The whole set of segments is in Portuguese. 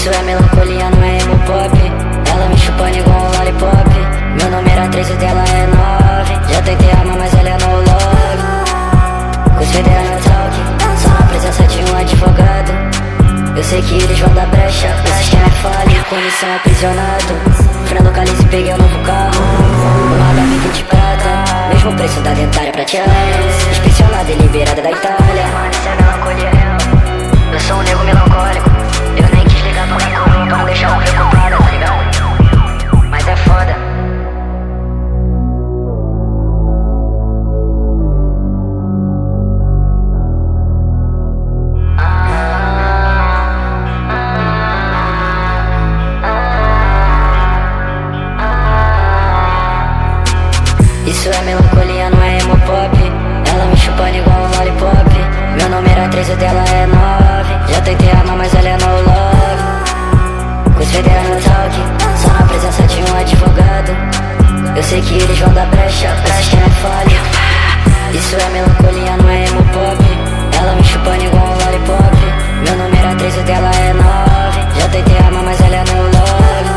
Isso é melancolia, não é emo pop. Ela me chupando igual um lollipop. Meu nome era 3 e dela é 9. Já tentei amar, mas ela é no log. Com os federais no talk, só na presença de um advogado. Eu sei que eles vão dar brecha, o sistema é falha, comissão aprisionado. Fui na localize e peguei um novo carro, uma HB de prata, mesmo preço da dentária pra tia Alice, inspecionada e liberada da Itália. Mano, isso é melancolia real. Eu sou um nego melancólico. Eu nem quis ligar pra minha coroa pra não deixar ela preocupada, tá ligado? Mas é foda. Isso é melancolia, não é emo pop. Ela me chupando igual um lollipop. Meu nome era 3 e dela é 9. Já tentei amar, mas ela é no love. Com os federais no talk, só na presença de um advogado. Eu sei que eles vão dar brecha, o sistema é falha. Isso é melancolia, não é emo pop. Ela me chupando igual um lollipop. Meu nome era 3 e dela é 9. Já tentei amar, mas ela é no love.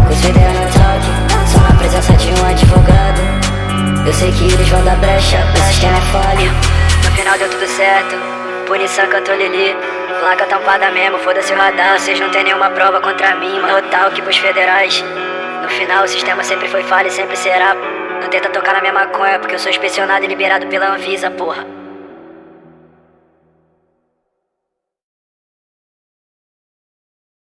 Com os federais no talk, só na presença de um advogado. Eu sei que eles vão dar brecha, o sistema é falha. No final deu tudo certo, punição cantou Lili. Placa tampada mesmo, foda-se o radar. Vocês não tem nenhuma prova contra mim, mano. Total que pros federais. No final o sistema sempre foi falha e sempre será. Não tenta tocar na minha maconha, porque eu sou inspecionado e liberado pela Anvisa, porra.